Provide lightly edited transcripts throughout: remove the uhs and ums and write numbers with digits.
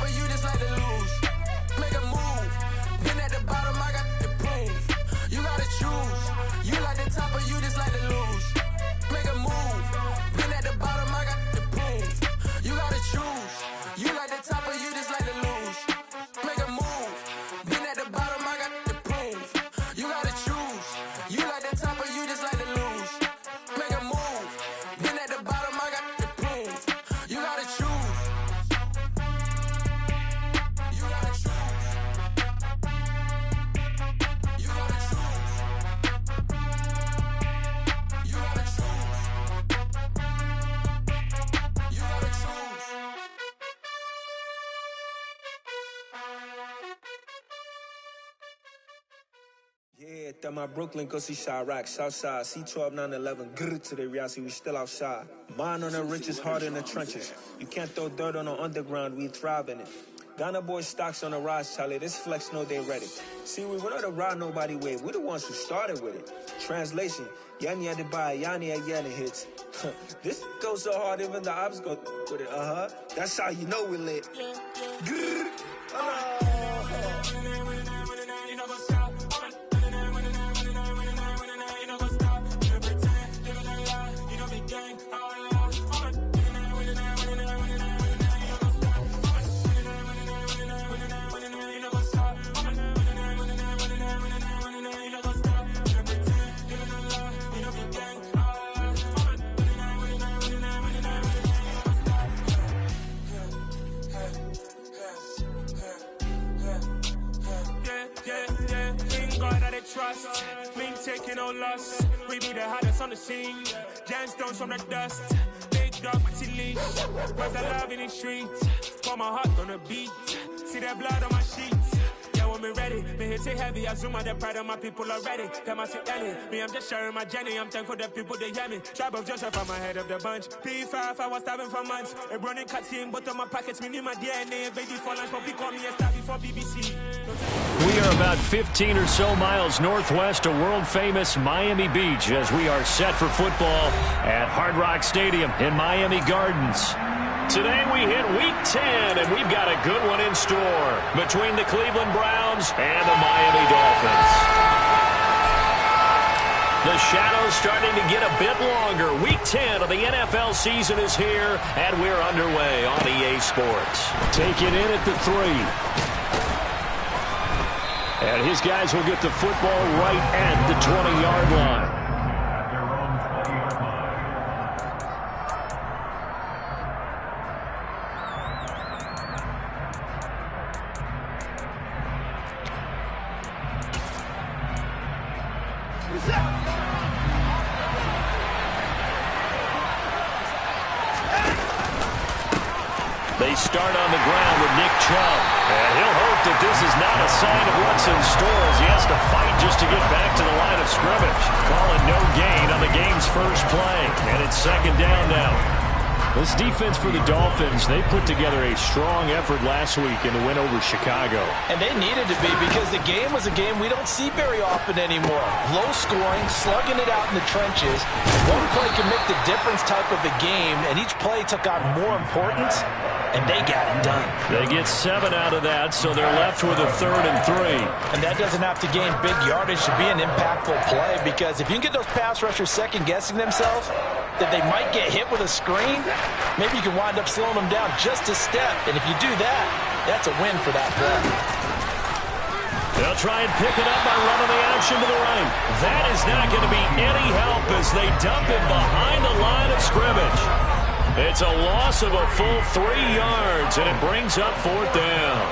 top, or you just like to lose. Make a move. Been at the bottom, I got the proof. You gotta choose. You like the top, or you just like to lose. Make a move. Been at the bottom, I got the proof. You gotta choose. You like the top, or you just like to lose. Make a move. Been at the bottom, I got the proof. You gotta choose. You like the top, or you just like to lose. Make a move. Been at the bottom, I got the proof. You gotta choose. You gotta choose. You gotta choose. You gotta choose. You gotta choose. Yeah, that my Brooklyn, go see Chirac, Southside, C12, 911, grr to the reality, we still outside. Mine on the riches, hard in the trenches. You can't throw dirt on the underground, we thrive in it. Ghana boys stocks on the rise, Charlie, this flex know they ready. See, we went on the ride nobody wave, we the ones who started with it. Translation, Yanni had to buy, Yanni had Yanni hits. This goes so hard, even the ops go with it, That's how you know we lit. Grr, trust, we ain't taking no loss. We be the hottest on the scene. Gemstones from the dust. Big dog, pretty leash. Where's the love in the streets? Put my heart on the beat. See that blood on my sheets. Yeah, when me ready, me hit it heavy. I zoom out the pride of my people already. Them I see Ellie. Me, I'm just sharing my journey. I'm thankful the people they hear me. Tribe of Joseph, I'm ahead of the bunch. P5, I was starving for months. A running cut in, but on my pockets, me need my DNA. Baby for lunch, but call me a star before BBC. We are about 15 or so miles northwest of world-famous Miami Beach as we are set for football at Hard Rock Stadium in Miami Gardens. Today we hit Week 10, and we've got a good one in store between the Cleveland Browns and the Miami Dolphins. The shadow's starting to get a bit longer. Week 10 of the NFL season is here, and we're underway on EA Sports. Take it in at the 3. And his guys will get the football right at the 20-yard line. They start on the ground with Nick Chubb. And he'll hope that this is not a sign of what's in store as he has to fight just to get back to the line of scrimmage. Calling no gain on the game's first play. And it's second down now. This defense for the Dolphins, they put together a strong effort last week in the win over Chicago. And they needed to be because the game was a game we don't see very often anymore. Low scoring, slugging it out in the trenches. One play can make the difference type of a game, and each play took on more importance, and they got it done. They get 7 out of that, so they're left with a 3rd and 3. And that doesn't have to gain big yardage to be an impactful play, because if you can get those pass rushers second-guessing themselves, that they might get hit with a screen, maybe you can wind up slowing them down just a step. And if you do that, that's a win for that play. They'll try and pick it up by running the action to the right. That is not going to be any help as they dump him behind the line of scrimmage. It's a loss of a full 3 yards, and it brings up 4th down.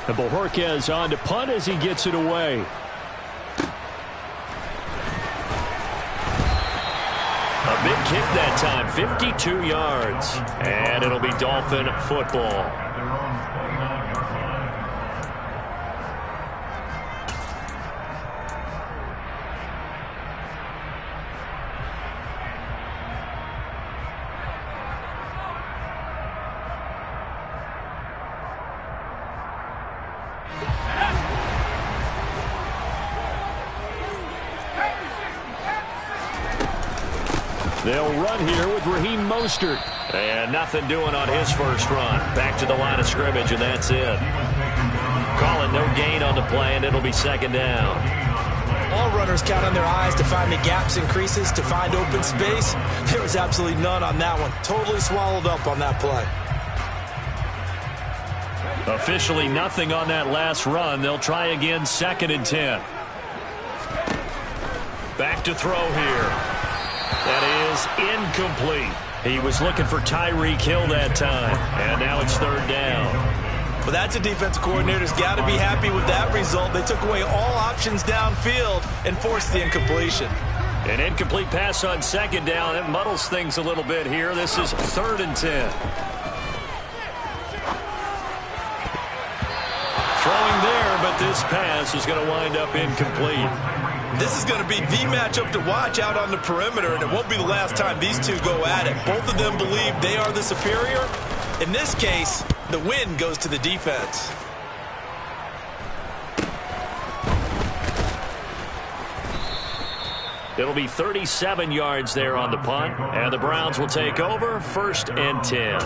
And Bojorquez on to punt as he gets it away. A big kick that time, 52 yards. And it'll be Dolphin football. They'll run here with Raheem Mostert. And nothing doing on his first run. Back to the line of scrimmage, and that's it. Calling no gain on the play, and it'll be second down. All runners count on their eyes to find the gaps and creases, to find open space. There was absolutely none on that one. Totally swallowed up on that play. Officially nothing on that last run. They'll try again, 2nd and 10. Back to throw here. That is incomplete. He was looking for Tyreek Hill that time, and now it's 3rd down. Well, that's a defensive coordinator's got to be happy with that result. They took away all options downfield and forced the incompletion. An incomplete pass on 2nd down. It muddles things a little bit here. This is 3rd and 10. Throwing there, but this pass is going to wind up incomplete. This is going to be the matchup to watch out on the perimeter, and it won't be the last time these two go at it. Both of them believe they are the superior. In this case, the win goes to the defense. It'll be 37 yards there on the punt, and the Browns will take over, 1st and 10.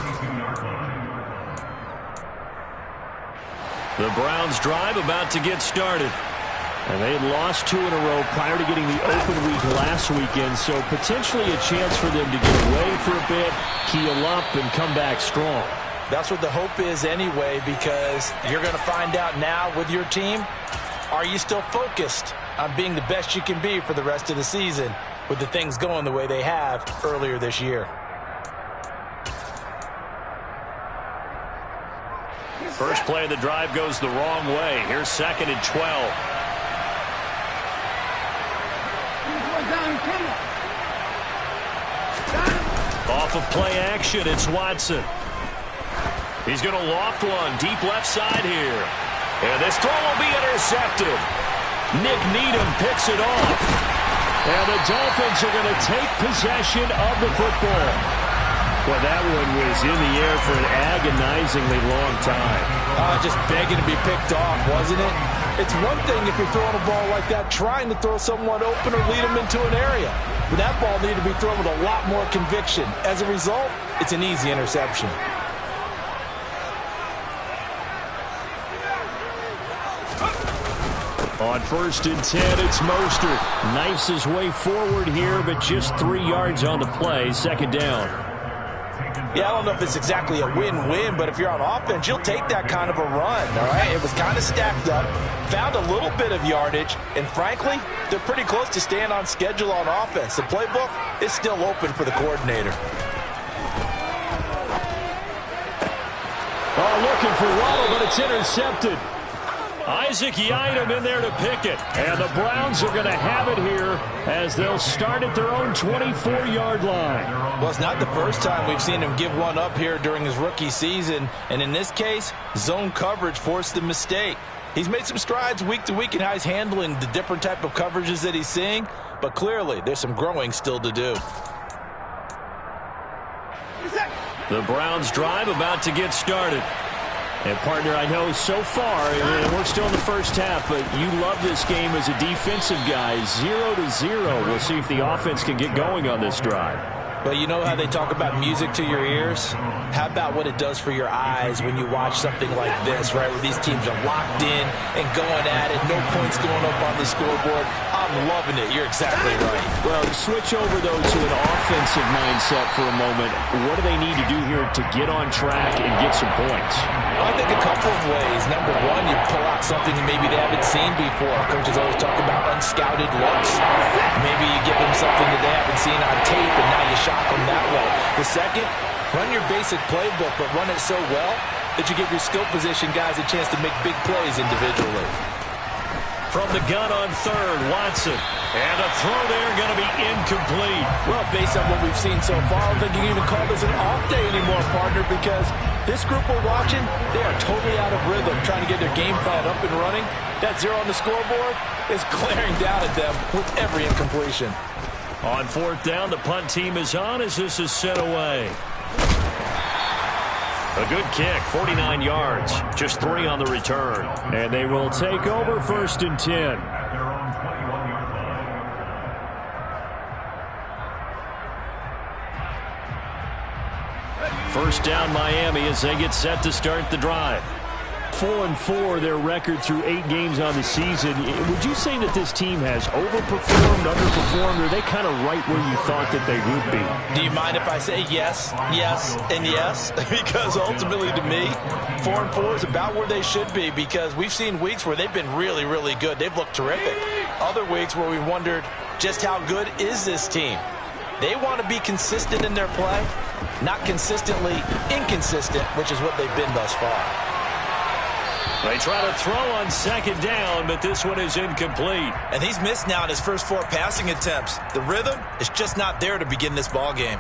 The Browns drive about to get started. And they had lost 2 in a row prior to getting the open week last weekend, so potentially a chance for them to get away for a bit, heal up, and come back strong. That's what the hope is anyway, because you're going to find out now with your team, are you still focused on being the best you can be for the rest of the season with the things going the way they have earlier this year? First play of the drive goes the wrong way. Here's 2nd and 12. Off of play action, it's Watson. He's going to loft one deep left side here. And this throw will be intercepted. Nick Needham picks it off. And the Dolphins are going to take possession of the football. Well, that one was in the air for an agonizingly long time. Just begging to be picked off, wasn't it? It's one thing if you're throwing a ball like that, trying to throw someone open or lead them into an area. But that ball needed to be thrown with a lot more conviction. As a result, it's an easy interception. On 1st and 10, it's Mostert. Knifes his way forward here, but just 3 yards on the play. 2nd down. Yeah, I don't know if it's exactly a win-win, but if you're on offense, you'll take that kind of a run, all right? It was kind of stacked up, found a little bit of yardage, and frankly, they're pretty close to staying on schedule on offense. The playbook is still open for the coordinator. Oh, looking for Waddle, but it's intercepted. Isaac Yiadom in there to pick it. And the Browns are going to have it here as they'll start at their own 24-yard line. Well, it's not the first time we've seen him give one up here during his rookie season. And in this case, zone coverage forced the mistake. He's made some strides week to week in how he's handling the different type of coverages that he's seeing. But clearly, there's some growing still to do. The Browns drive about to get started. And, partner, I know so far, and we're still in the first half, but you love this game as a defensive guy. 0-0. We'll see if the offense can get going on this drive. But you know how they talk about music to your ears? How about what it does for your eyes when you watch something like this, right, where these teams are locked in and going at it, no points going up on the scoreboard? I'm loving it. You're exactly right. Well, switch over, though, to an offensive mindset for a moment. What do they need to do here to get on track and get some points? I think a couple of ways. Number one, you pull out something that maybe they haven't seen before. Coaches always talk about unscouted looks. Maybe you give them something that they haven't seen on tape, and now you shock them that way. The second, run your basic playbook, but run it so well that you give your skill position guys a chance to make big plays individually. From the gun on 3rd, Watson. And a throw there going to be incomplete. Well, based on what we've seen so far, I don't think you can even call this an off day anymore, partner, because this group we're watching, they are totally out of rhythm, trying to get their game plan up and running. That 0 on the scoreboard is glaring down at them with every incompletion. On 4th down, the punt team is on as this is sent away. A good kick, 49 yards, just 3 on the return. And they will take over 1st and 10. First down Miami as they get set to start the drive. 4-4 their record through 8 games on the season. Would you say that this team has overperformed, underperformed, or are they kind of right where you thought that they would be? Do you mind if I say yes, yes, and yes? Because ultimately to me, 4-4 is about where they should be, because we've seen weeks where they've been really, really good. They've looked terrific. Other weeks where we've wondered just how good is this team. They want to be consistent in their play, not consistently inconsistent, which is what they've been thus far. They try to throw on second down, but this one is incomplete. And he's missed now in his first 4 passing attempts. The rhythm is just not there to begin this ball game.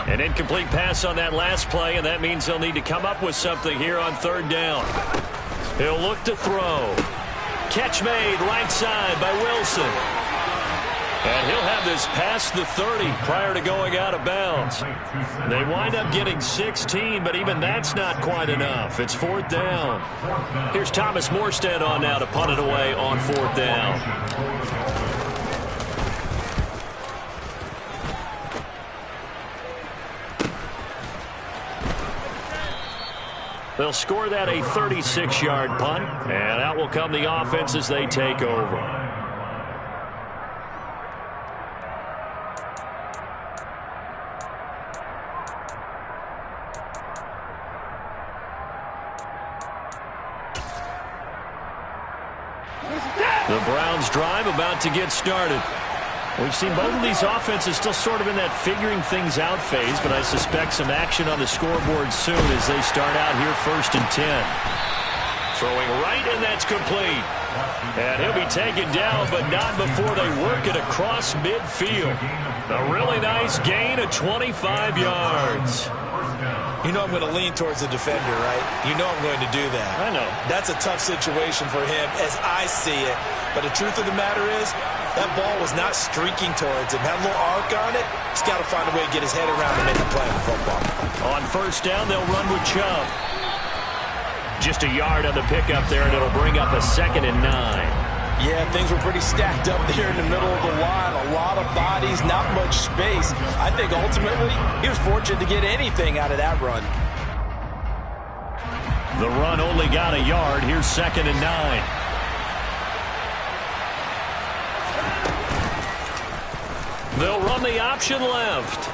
An incomplete pass on that last play, and that means they'll need to come up with something here on third down. He'll look to throw. Catch made right side by Wilson. And he'll have this past the 30 prior to going out of bounds. They wind up getting 16, but even that's not quite enough. It's fourth down. Here's Thomas Morstead on now to punt it away on fourth down. They'll score that a 36-yard punt, and out will come the offense as they take over. The Browns drive about to get started. We've seen both of these offenses still sort of in that figuring things out phase, but I suspect some action on the scoreboard soon as they start out here first and 10. Throwing right, and that's complete. And he'll be taken down, but not before they work it across midfield. A really nice gain of 25 yards. You know I'm going to lean towards the defender, right? You know I'm going to do that. I know. That's a tough situation for him as I see it. But the truth of the matter is, that ball was not streaking towards him. Had a little arc on it. He's got to find a way to get his head around and make a play in football. On first down, they'll run with Chubb. Just a yard on the pickup there, and it'll bring up a 2nd and 9. Yeah, things were pretty stacked up there in the middle of the line. A lot of bodies, not much space. I think ultimately he was fortunate to get anything out of that run. The run only got a yard. Here's 2nd and 9. They'll run the option left.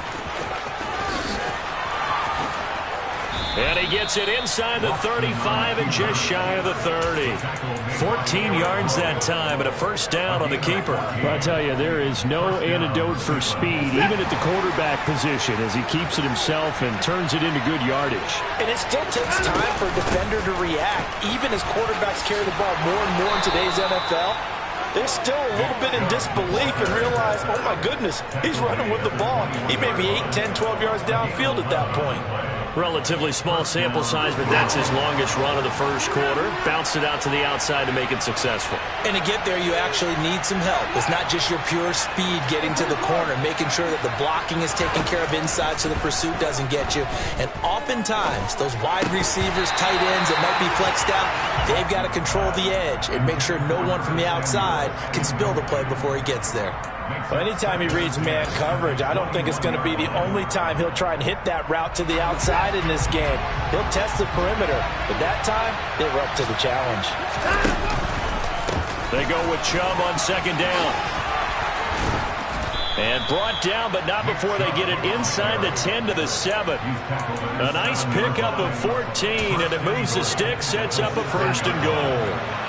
And he gets it inside the 35 and just shy of the 30. 14 yards that time, and a first down on the keeper. Well, I tell you, there is no antidote for speed, even at the quarterback position, as he keeps it himself and turns it into good yardage. And it still takes time for a defender to react. Even as quarterbacks carry the ball more and more in today's NFL, they're still a little bit in disbelief and realize, oh my goodness, he's running with the ball. He may be 8, 10, 12 yards downfield at that point. Relatively small sample size, but that's his longest run of the first quarter. Bounced it out to the outside to make it successful. And to get there, you actually need some help. It's not just your pure speed getting to the corner, making sure that the blocking is taken care of inside so the pursuit doesn't get you. And oftentimes, those wide receivers, tight ends that might be flexed out, they've got to control the edge and make sure no one from the outside can spill the play before he gets there. Well, anytime he reads man coverage, I don't think it's going to be the only time he'll try and hit that route to the outside in this game. He'll test the perimeter, but that time, they were up to the challenge. They go with Chubb on second down. And brought down, but not before they get it inside the 10 to the 7. A nice pickup of 14, and it moves the stick, sets up a first and goal.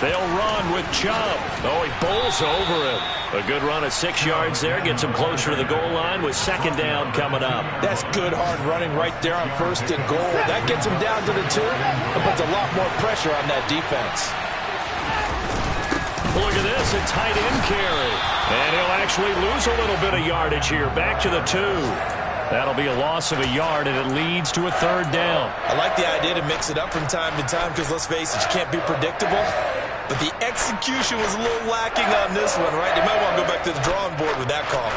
They'll run with Chubb. Oh, he bowls over it. A good run of 6 yards there. Gets him closer to the goal line with second down coming up. That's good, hard running right there on first and goal. That gets him down to the 2 and puts a lot more pressure on that defense. Look at this, a tight end carry. And he'll actually lose a little bit of yardage here. Back to the 2. That'll be a loss of a yard, and it leads to a third down. I like the idea to mix it up from time to time because, let's face it, you can't be predictable. But the execution was a little lacking on this one, right? They might want to go back to the drawing board with that call.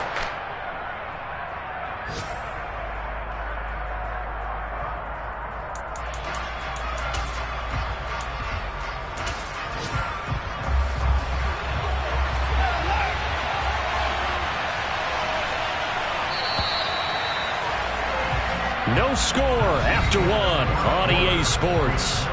No score after one on EA Sports.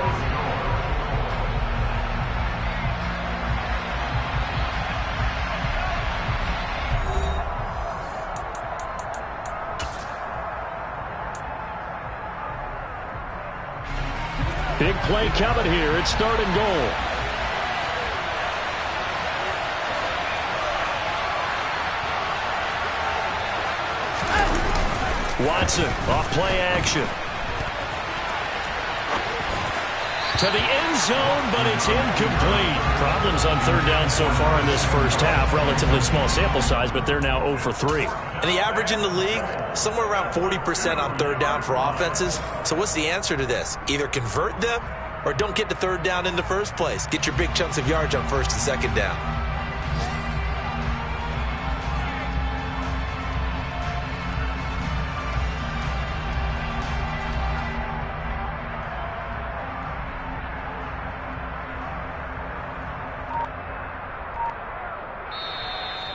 Big play coming here. It's 3rd and goal. Watson off play action. To the end zone, but it's incomplete. Problems on 3rd down so far in this first half. Relatively small sample size, but they're now 0 for 3. And the average in the league, somewhere around 40% on 3rd down for offenses. So what's the answer to this? Either convert them or don't get to 3rd down in the first place. Get your big chunks of yards on 1st and 2nd down.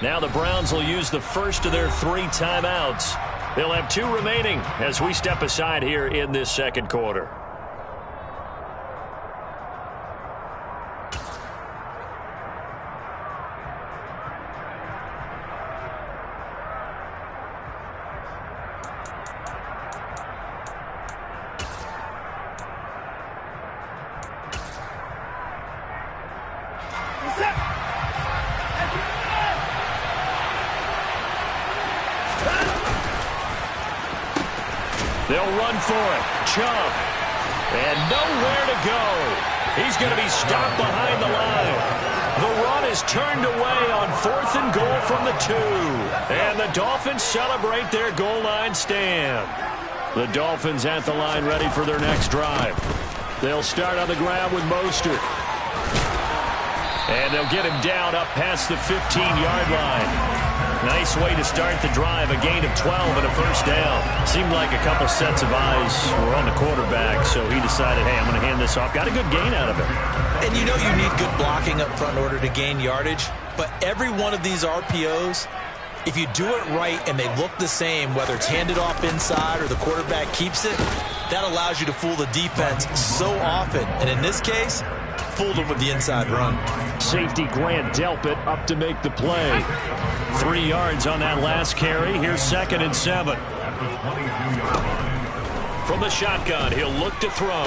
Now the Browns will use the first of their 3 timeouts. They'll have 2 remaining as we step aside here in this second quarter. They'll run for it. Chubb. And nowhere to go. He's going to be stopped behind the line. The run is turned away on 4th and goal from the 2. And the Dolphins celebrate their goal line stand. The Dolphins at the line ready for their next drive. They'll start on the ground with Mostert. And they'll get him down up past the 15-yard line. Nice way to start the drive, a gain of 12 and a 1st down. Seemed like a couple sets of eyes were on the quarterback, so he decided, hey, I'm going to hand this off. Got a good gain out of it. And you know you need good blocking up front in order to gain yardage, but every one of these RPOs, if you do it right and they look the same, whether it's handed off inside or the quarterback keeps it, that allows you to fool the defense so often. And in this case, fooled them with the inside run. Safety Grant Delpit up to make the play. 3 yards on that last carry. Here's 2nd and 7. From the shotgun, he'll look to throw.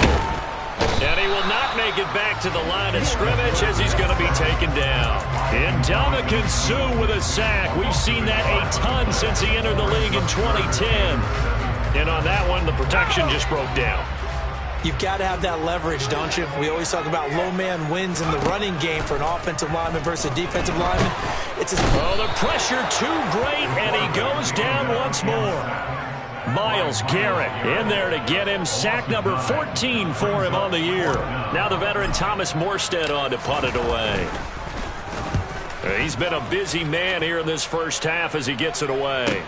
And he will not make it back to the line of scrimmage as he's going to be taken down. Ndamukong Suh with a sack. We've seen that a ton since he entered the league in 2010. And on that one, the protection just broke down. You've got to have that leverage, don't you? We always talk about low man wins in the running game for an offensive lineman versus a defensive lineman. Oh, the pressure too great, and he goes down once more. Myles Garrett in there to get him. Sack number 14 for him on the year. Now the veteran Thomas Morstead on to punt it away. He's been a busy man here in this first half as he gets it away.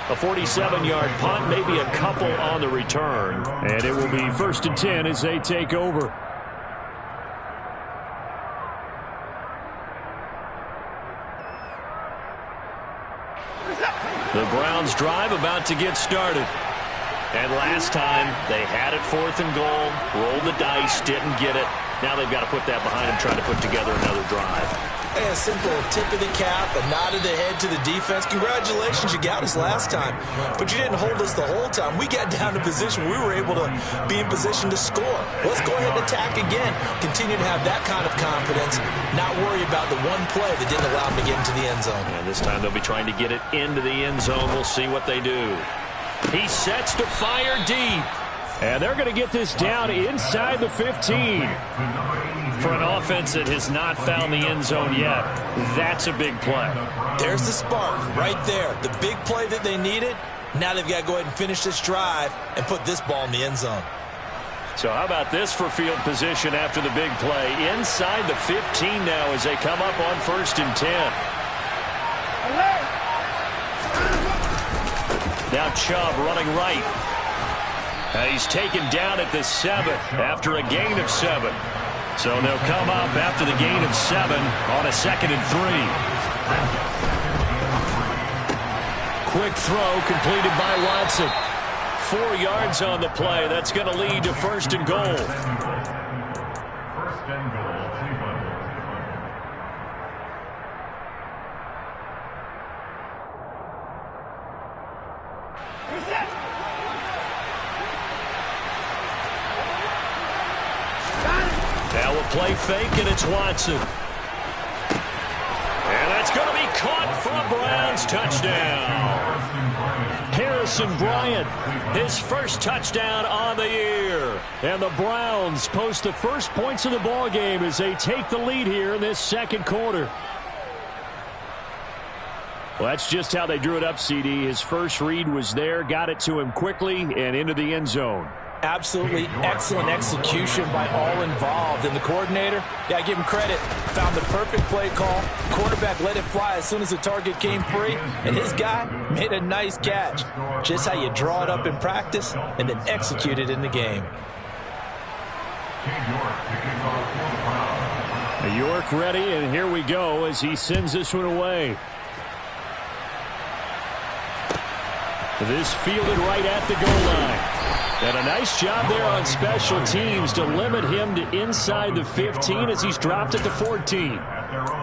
A 47-yard punt, maybe a couple on the return. And it will be 1st and 10 as they take over. The Browns drive about to get started. And last time, they had it 4th and goal, rolled the dice, didn't get it. Now they've got to put that behind them, trying to put together another drive. A simple tip of the cap, a nod of the head to the defense. Congratulations, you got us last time. But you didn't hold us the whole time. We got down to position. We were able to be in position to score. Let's go ahead and attack again. Continue to have that kind of confidence. Not worry about the one play that didn't allow them to get into the end zone. And this time they'll be trying to get it into the end zone. We'll see what they do. He sets to fire deep. And they're going to get this down inside the 15. For an offense that has not found the end zone yet, that's a big play. There's the spark right there. The big play that they needed. Now they've got to go ahead and finish this drive and put this ball in the end zone. So how about this for field position after the big play? Inside the 15 now as they come up on 1st and 10. Now Chubb running right. He's taken down at the 7 after a gain of 7. So they'll come up after the gain of 7 on a 2nd and 3. quick throw completed by Watson. 4 yards on the play. That's going to lead to 1st and goal. Now a play fake, and it's Watson. And that's going to be caught for a Browns touchdown. Harrison Bryant, his first touchdown on the year. And the Browns post the first points of the ball game as they take the lead here in this second quarter. Well, that's just how they drew it up, CD. His first read was there, got it to him quickly, and into the end zone. Absolutely excellent execution by all involved. And the coordinator, got to give him credit, found the perfect play call. Quarterback let it fly as soon as the target came free. And his guy made a nice catch. Just how you draw it up in practice and then execute it in the game. York ready, and here we go as he sends this one away. This fielded right at the goal line. And a nice job there on special teams to limit him to inside the 15 as he's dropped it to 14.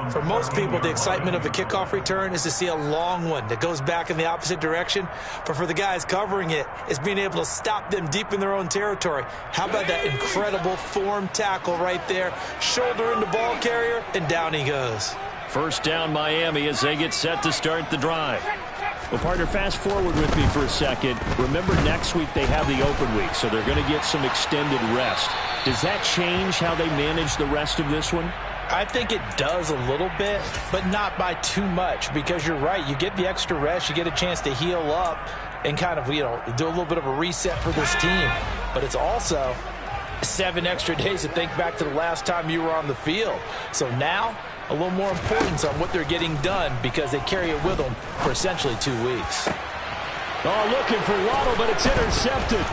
For most people, the excitement of a kickoff return is to see a long one that goes back in the opposite direction. But for the guys covering it, it's being able to stop them deep in their own territory. How about that incredible form tackle right there? Shoulder in the ball carrier, and down he goes. First down Miami as they get set to start the drive. Well, partner, fast forward with me for a second. Remember, next week they have the open week, so they're going to get some extended rest. Does that change how they manage the rest of this one? I think it does a little bit, but not by too much, because you're right. You get the extra rest. You get a chance to heal up and kind of, do a little bit of a reset for this team. But it's also 7 extra days to think back to the last time you were on the field. So now, a little more importance on what they're getting done because they carry it with them for essentially 2 weeks. Oh, looking for Waddle, but it's intercepted.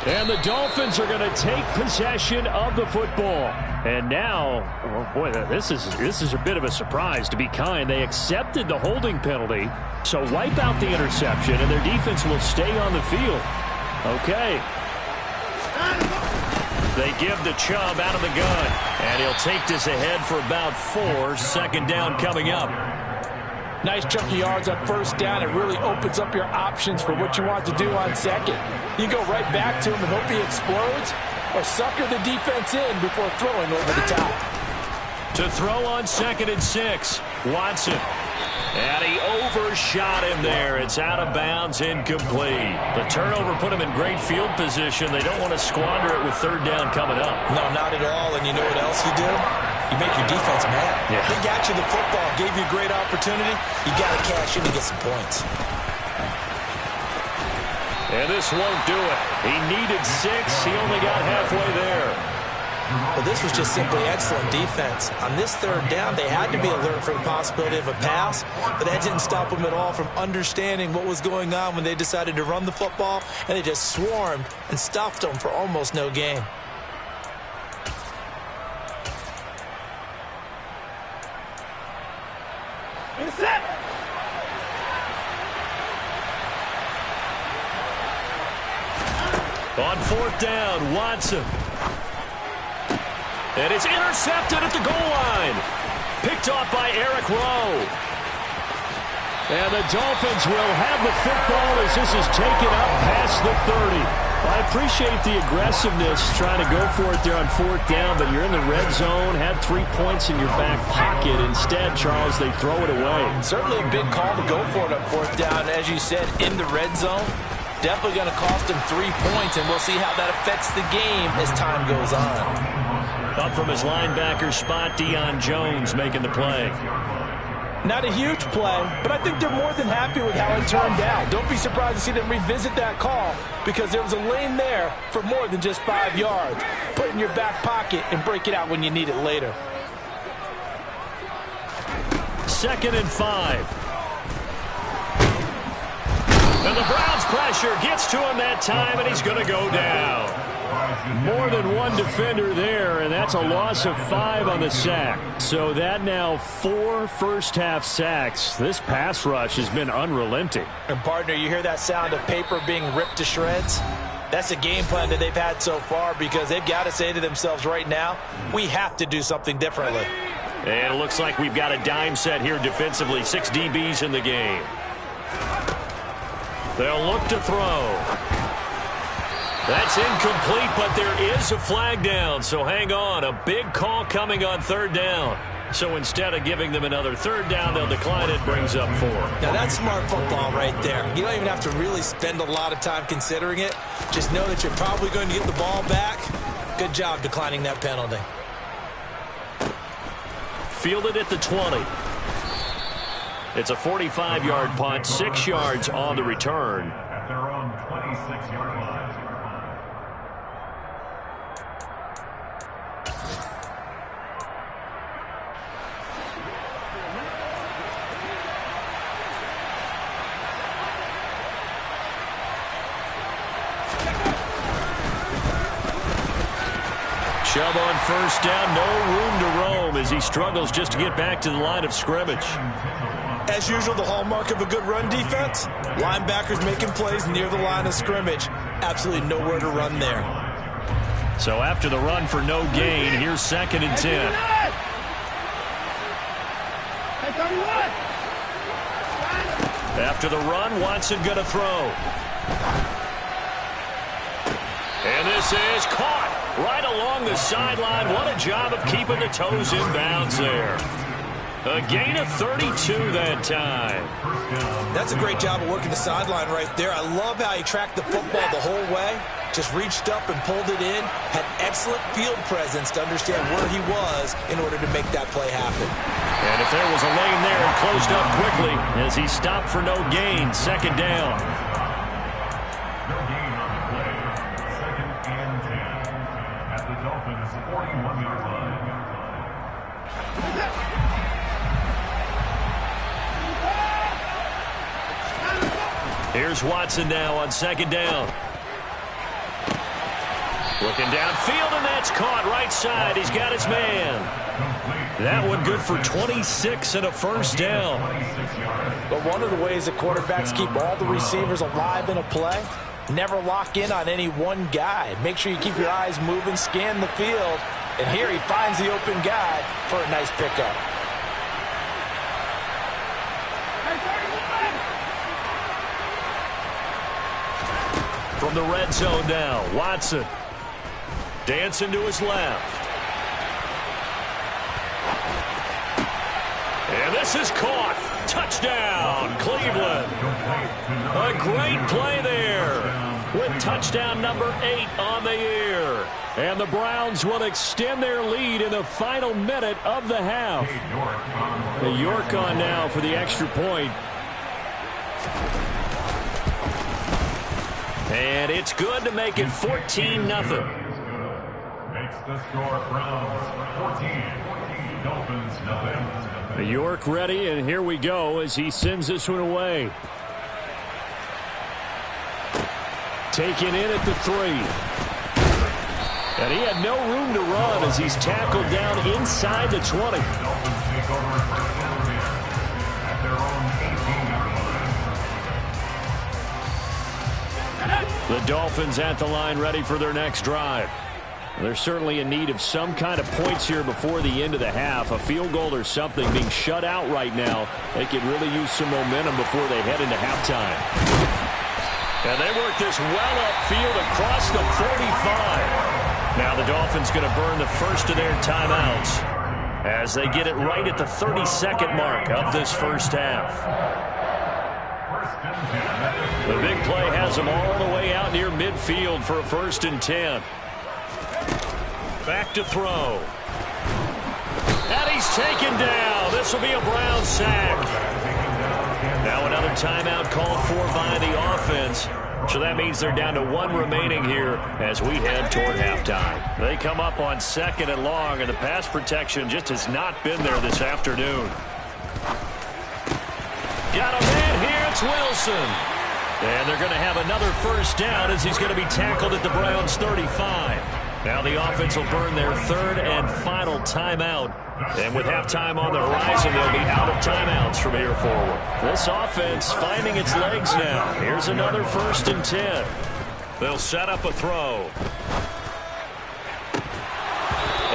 And the Dolphins are going to take possession of the football. And now, oh boy, this is a bit of a surprise, to be kind. They accepted the holding penalty, so wipe out the interception, and their defense will stay on the field. Okay. They give the Chubb out of the gun, and he'll take this ahead for about 4. Second down coming up. Nice chunky yards on first down. It really opens up your options for what you want to do on second. You go right back to him and hope he explodes, or sucker the defense in before throwing over the top. To throw on 2nd and 6, Watson. And he overshot him there. It's out of bounds, incomplete. The turnover put him in great field position. They don't want to squander it with 3rd down coming up. No, not at all. And you know what else you do? You make your defense mad. Yeah. They got you the football, gave you a great opportunity. You got to cash in and get some points. And this won't do it. He needed 6. He only got halfway there. Well, this was just simply excellent defense. On this 3rd down, they had to be alert for the possibility of a pass, but that didn't stop them at all from understanding what was going on when they decided to run the football, and they just swarmed and stuffed them for almost no gain. On 4th down, Watson. And it's intercepted at the goal line. Picked off by Eric Rowe. And the Dolphins will have the football as this is taken up past the 30. I appreciate the aggressiveness trying to go for it there on 4th down, but you're in the red zone, had 3 points in your back pocket. Instead, Charles, they throw it away. Certainly a big call to go for it on 4th down. As you said, in the red zone, definitely going to cost them 3 points, and we'll see how that affects the game as time goes on. Up from his linebacker spot, Deion Jones making the play. Not a huge play, but I think they're more than happy with how it turned out. Don't be surprised to see them revisit that call because there was a lane there for more than just 5 yards. Put it in your back pocket and break it out when you need it later. 2nd and 5. And the Browns pressure gets to him that time, and he's going to go down. More than one defender there, and that's a loss of 5 on the sack. So that now 4 first-half sacks. This pass rush has been unrelenting. And, partner, you hear that sound of paper being ripped to shreds? That's a game plan that they've had so far because they've got to say to themselves right now, we have to do something differently. And it looks like we've got a dime set here defensively. 6 DBs in the game. They'll look to throw. That's incomplete, but there is a flag down, so hang on. A big call coming on 3rd down. So instead of giving them another 3rd down, they'll decline it, brings up 4. Now that's smart football right there. You don't even have to really spend a lot of time considering it. Just know that you're probably going to get the ball back. Good job declining that penalty. Fielded at the 20. It's a 45-yard punt, 6 yards on the return. At their own 26-yard line. Chubb on 1st down, no room to roam as he struggles just to get back to the line of scrimmage. As usual, the hallmark of a good run defense, linebackers making plays near the line of scrimmage. Absolutely nowhere to run there. So after the run for no gain, here's 2nd and 10. After the run, Watson going to throw. And this is caught right along the sideline. What a job of keeping the toes in bounds there. A gain of 32 that time. That's a great job of working the sideline right there. I love how he tracked the football the whole way. Just reached up and pulled it in. Had excellent field presence to understand where he was in order to make that play happen. And if there was a lane there, it closed up quickly as he stopped for no gain. 2nd down. No gain on the play. 2nd and 10. At the Dolphins' 41-yard line. Here's Watson now on 2nd down. Looking downfield, and that's caught right side. He's got his man. That one good for 26 and a 1st down. But one of the ways that quarterbacks keep all the receivers alive in a play, never lock in on any one guy. Make sure you keep your eyes moving, scan the field. And here he finds the open guy for a nice pickup. From the red zone now, Watson. Dancing to his left. And this is caught. Touchdown, Cleveland. A great play there with touchdown number 8 on the year. And the Browns will extend their lead in the final minute of the half. The York on now for the extra point. And it's good to make it 14-0. Makes the score Browns 14, Dolphins nothing. York ready, and here we go as he sends this one away. Taken in at the 3. And he had no room to run as he's tackled down inside the 20. Dolphins take over 1st down at their own 18-yard line. The Dolphins at the line ready for their next drive. They're certainly in need of some kind of points here before the end of the half. A field goal or something. Being shut out right now, they could really use some momentum before they head into halftime. And they work this well upfield across the 45. Now the Dolphins going to burn the first of their timeouts as they get it right at the 32nd mark of this first half. The big play has them all the way out near midfield for a 1st and 10. Back to throw. And he's taken down. This will be a Brown sack. Now another timeout called for by the offense. So that means they're down to 1 remaining here as we head toward halftime. They come up on 2nd and long, and the pass protection just has not been there this afternoon. Got a man here. It's Wilson. And they're going to have another first down as he's going to be tackled at the Browns' 35. Now the offense will burn their third and final timeout. And with halftime on the horizon, they'll be out of timeouts from here forward. This offense finding its legs now. Here's another 1st and 10. They'll set up a throw.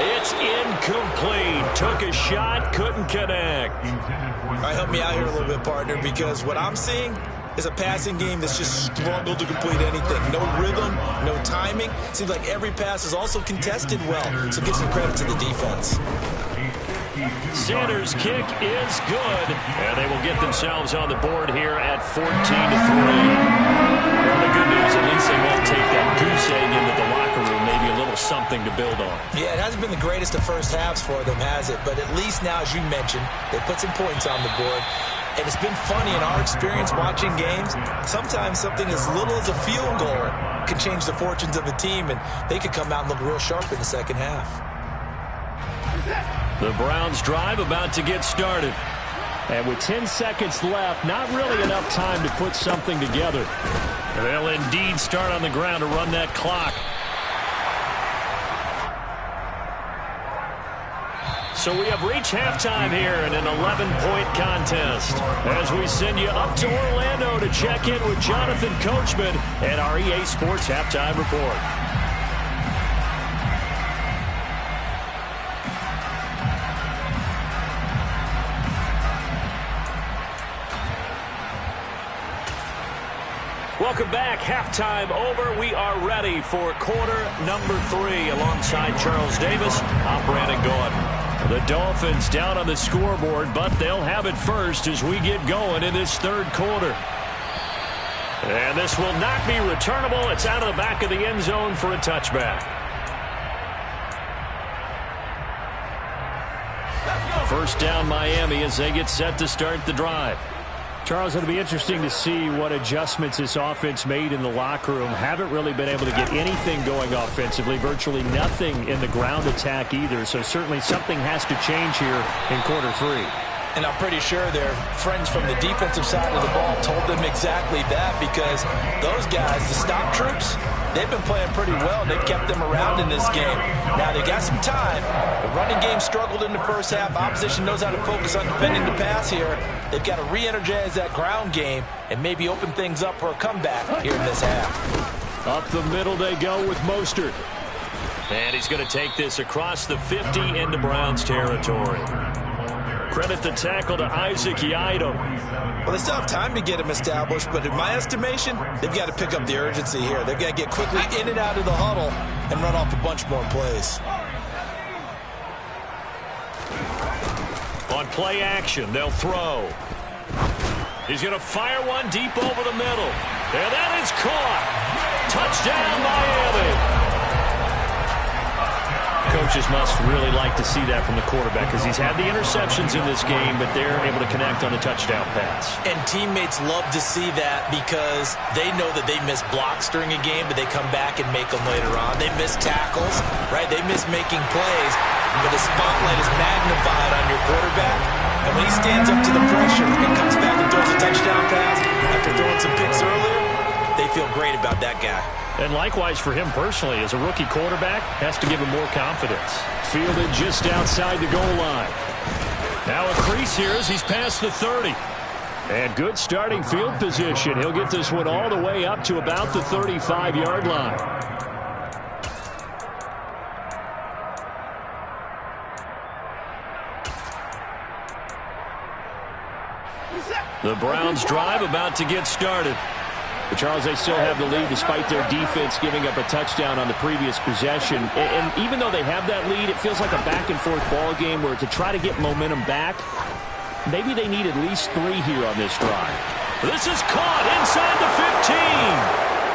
It's incomplete. Took a shot, couldn't connect. All right, help me out here a little bit, partner, because what I'm seeing is a passing game that's just struggled to complete anything. No rhythm, no timing. Seems like every pass is also contested well, so give some credit to the defense. Sanders' kick is good, and they will get themselves on the board here at 14-3. Well, the good news, at least they won't take that goose egg into the locker room. Maybe a little something to build on. Yeah, it hasn't been the greatest of first halves for them, has it? But at least now, as you mentioned, they put some points on the board. And it's been funny in our experience watching games. Sometimes something as little as a field goal can change the fortunes of a team, and they could come out and look real sharp in the second half. The Browns drive about to get started. And with 10 seconds left, not really enough time to put something together. They'll indeed start on the ground to run that clock. So we have reached halftime here in an 11-point contest. As we send you up to Orlando to check in with Jonathan Coachman and our EA Sports Halftime Report. Welcome back. Halftime over. We are ready for quarter number 3 alongside Charles Davis. I'm Brandon Gordon. The Dolphins down on the scoreboard, but they'll have it first as we get going in this third quarter. And this will not be returnable. It's out of the back of the end zone for a touchback. First down Miami as they get set to start the drive. Charles, it'll be interesting to see what adjustments this offense made in the locker room. Haven't really been able to get anything going offensively, virtually nothing in the ground attack either. So certainly something has to change here in quarter 3. And I'm pretty sure their friends from the defensive side of the ball told them exactly that, because those guys, the stop troops, they've been playing pretty well, and they've kept them around in this game. Now, they got some time. The running game struggled in the first half. Opposition knows how to focus on defending the pass here. They've got to re-energize that ground game and maybe open things up for a comeback here in this half. Up the middle they go with Mostert. And he's going to take this across the 50 into Browns territory. Credit the tackle to Isaac Yiadom. Well, they still have time to get him established, but in my estimation, they've got to pick up the urgency here. They've got to get quickly in and out of the huddle and run off a bunch more plays. On play action, they'll throw. He's going to fire one deep over the middle. And that is caught. Touchdown, Miami. Coaches must really like to see that from the quarterback, because he's had the interceptions in this game, but they're able to connect on the touchdown pass. And teammates love to see that, because they know that they miss blocks during a game, but they come back and make them later on. They miss tackles, right? They miss making plays, but the spotlight is magnified on your quarterback. And when he stands up to the pressure and comes back and throws a touchdown pass after throwing some picks earlier, they feel great about that guy. And likewise for him personally, as a rookie quarterback, has to give him more confidence. Fielded just outside the goal line. Now a crease here as he's past the 30. And good starting field position. He'll get this one all the way up to about the 35-yard line. The Browns drive about to get started. But Charles, they still have the lead despite their defense giving up a touchdown on the previous possession. And even though they have that lead, it feels like a back-and-forth ball game where to try to get momentum back, maybe they need at least 3 here on this drive. This is caught inside the 15.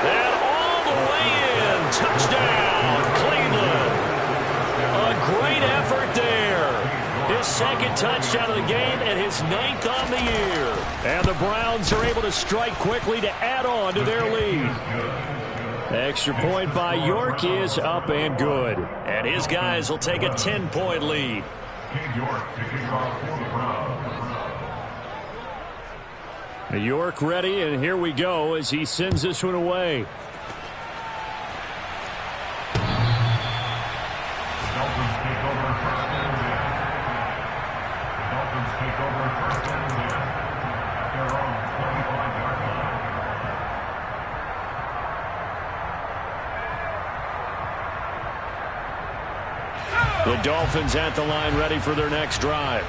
And all the way in. Touchdown, Cleveland. A great effort there. His second touchdown of the game and his 9th on the year. And the Browns are able to strike quickly to add on to their lead. Extra point by York is up and good. And his guys will take a 10-point lead. York ready, and here we go as he sends this one away. Dolphins take over first and 10. The Dolphins take over first and 10 at their own 25-yard line. The Dolphins at the line ready for their next drive.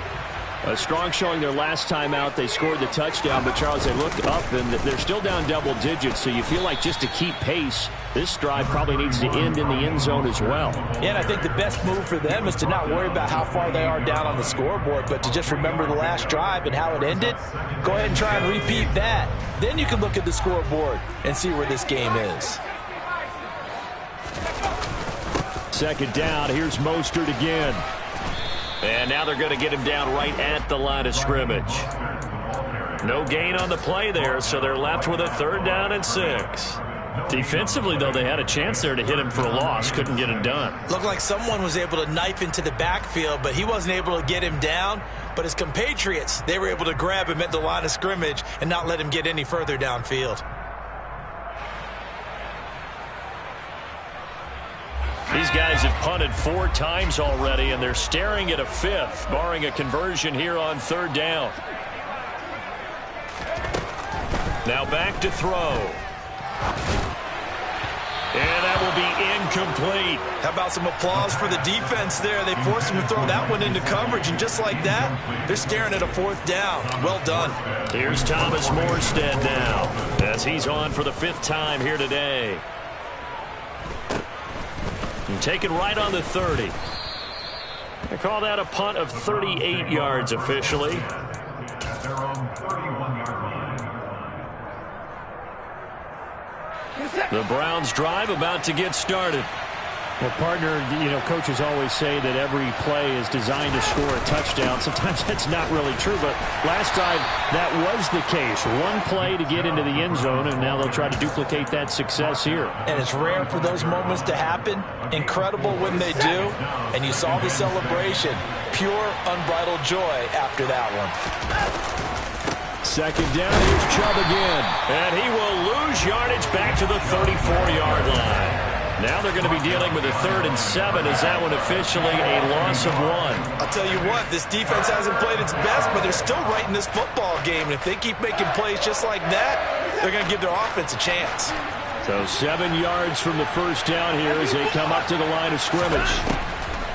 A strong showing their last time out. They scored the touchdown, but Charles, they looked up and they're still down double digits, so you feel like just to keep pace, this drive probably needs to end in the end zone as well. Yeah, and I think the best move for them is to not worry about how far they are down on the scoreboard, but to just remember the last drive and how it ended. Go ahead and try and repeat that. Then you can look at the scoreboard and see where this game is. Second down, here's Mostert again. And now they're going to get him down right at the line of scrimmage. No gain on the play there, so they're left with a 3rd down and 6. Defensively, though, they had a chance there to hit him for a loss. Couldn't get it done. Looked like someone was able to knife into the backfield, but he wasn't able to get him down. But his compatriots, they were able to grab him at the line of scrimmage and not let him get any further downfield. These guys have punted 4 times already, and they're staring at a 5th, barring a conversion here on 3rd down. Now back to throw. And that will be incomplete. How about some applause for the defense there? They forced him to throw that one into coverage, and just like that, they're staring at a 4th down. Well done. Here's Thomas Morstead now, as he's on for the 5th time here today. And taken right on the 30. They call that a punt of 38 yards officially. At their own 31-yard line. The Browns drive about to get started. Well, partner, coaches always say that every play is designed to score a touchdown. Sometimes that's not really true, but last drive that was the case. One play to get into the end zone, and now they'll try to duplicate that success here. And it's rare for those moments to happen. Incredible when they do. And you saw the celebration. Pure, unbridled joy after that one. Second down, here's Chubb again. And he will lose yardage back to the 34-yard line. Now they're going to be dealing with a 3rd and 7. Is that one officially a loss of 1? I'll tell you what, this defense hasn't played its best, but they're still right in this football game. And if they keep making plays just like that, they're going to give their offense a chance. So 7 yards from the 1st down here as they come up to the line of scrimmage.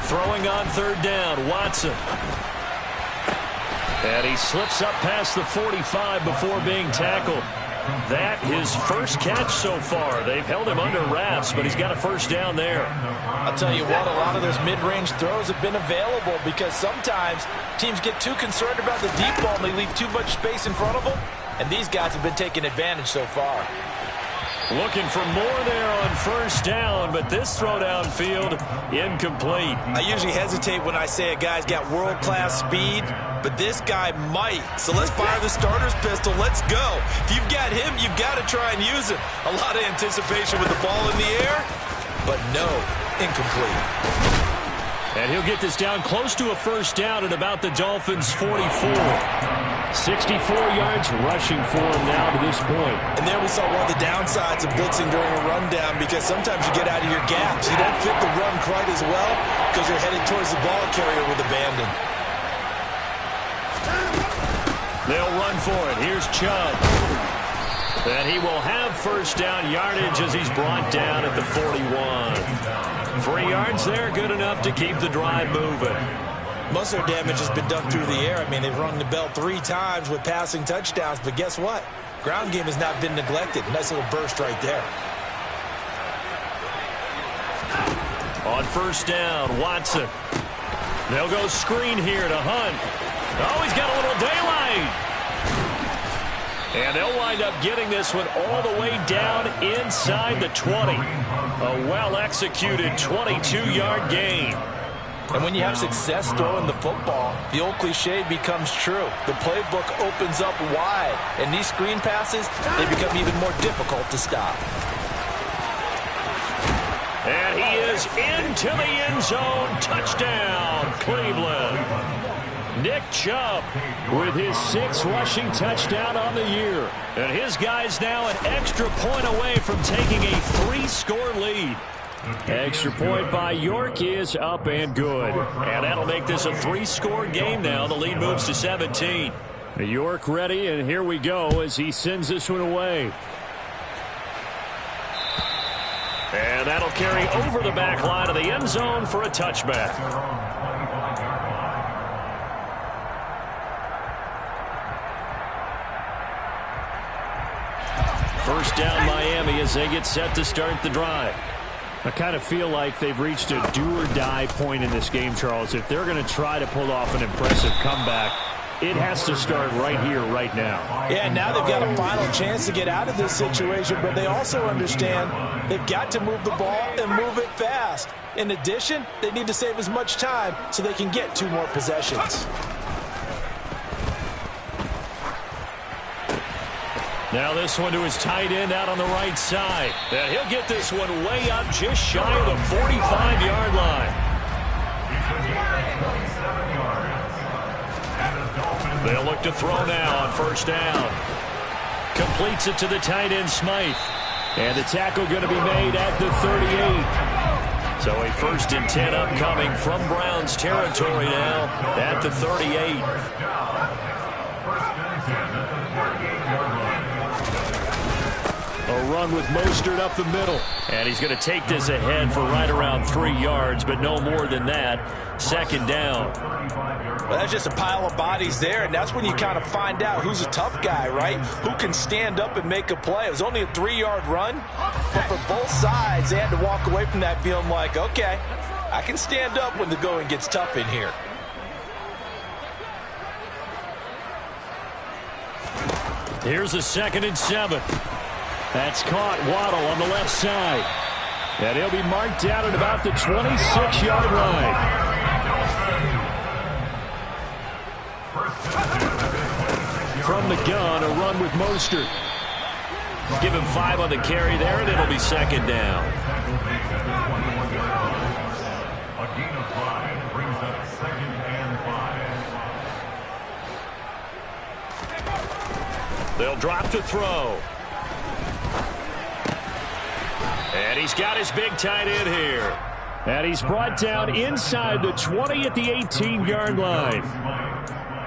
Throwing on 3rd down, Watson. And he slips up past the 45 before being tackled. That his first catch so far. They've held him under wraps, but he's got a 1st down there. I'll tell you what, a lot of those mid-range throws have been available because sometimes teams get too concerned about the deep ball and they leave too much space in front of them, and these guys have been taking advantage so far. Looking for more there on 1st down, but this throw downfield incomplete. I usually hesitate when I say a guy's got world-class speed, but this guy might. So let's fire the starter's pistol. Let's go. If you've got him, you've got to try and use him. A lot of anticipation with the ball in the air, but no, incomplete. And he'll get this down close to a 1st down at about the Dolphins' 44. 64 yards rushing for him now to this point. And there we saw one of the downsides of blitzing during a rundown, because sometimes you get out of your gaps. You don't fit the run quite as well because you're headed towards the ball carrier with abandon. They'll run for it. Here's Chubb. And he will have 1st down yardage as he's brought down at the 41. 3 yards there, good enough to keep the drive moving. Most of their damage has been done through the air. I mean, they've rung the bell 3 times with passing touchdowns, but guess what? Ground game has not been neglected. Nice little burst right there. On 1st down, Watson. They'll go screen here to Hunt. Oh, he's got a little daylight. And they'll wind up getting this one all the way down inside the 20. A well-executed 22-yard gain. And when you have success throwing the football, the old cliche becomes true. The playbook opens up wide, and these screen passes, they become even more difficult to stop. And he is into the end zone. Touchdown, Cleveland. Nick Chubb with his 6th rushing touchdown on the year. And his guy's now an extra point away from taking a 3-score lead. Extra point by York is up and good. And that'll make this a 3-score game now. The lead moves to 17. York ready, and here we go as he sends this one away. And that'll carry over the back line of the end zone for a touchback. First down Miami as they get set to start the drive. I kind of feel like they've reached a do-or-die point in this game, Charles. If they're going to try to pull off an impressive comeback, it has to start right here, right now. Yeah, now they've got a final chance to get out of this situation, but they also understand they've got to move the ball and move it fast. In addition, they need to save as much time so they can get 2 more possessions. Now this one to his tight end out on the right side. And he'll get this one way up just shy of the 45-yard line. They'll look to throw now on first down. Completes it to the tight end, Smythe. And the tackle going to be made at the 38. So a 1st and 10 upcoming from Browns territory now at the 38. A run with Mostert up the middle. And he's going to take this ahead for right around 3 yards, but no more than that. 2nd down. Well, that's just a pile of bodies there, and that's when you kind of find out who's a tough guy, right? Who can stand up and make a play. It was only a 3-yard run, but for both sides, they had to walk away from that feeling like, okay, I can stand up when the going gets tough in here. Here's a 2nd and 7. That's caught. Waddle on the left side. And he'll be marked down at about the 26-yard line. From the gun, a run with Mostert. Give him 5 on the carry there, and it'll be 2nd down. A gain of 5 brings up 2nd and 5. They'll drop to throw. And he's got his big tight end here. And he's brought down inside the 20 at the 18-yard line.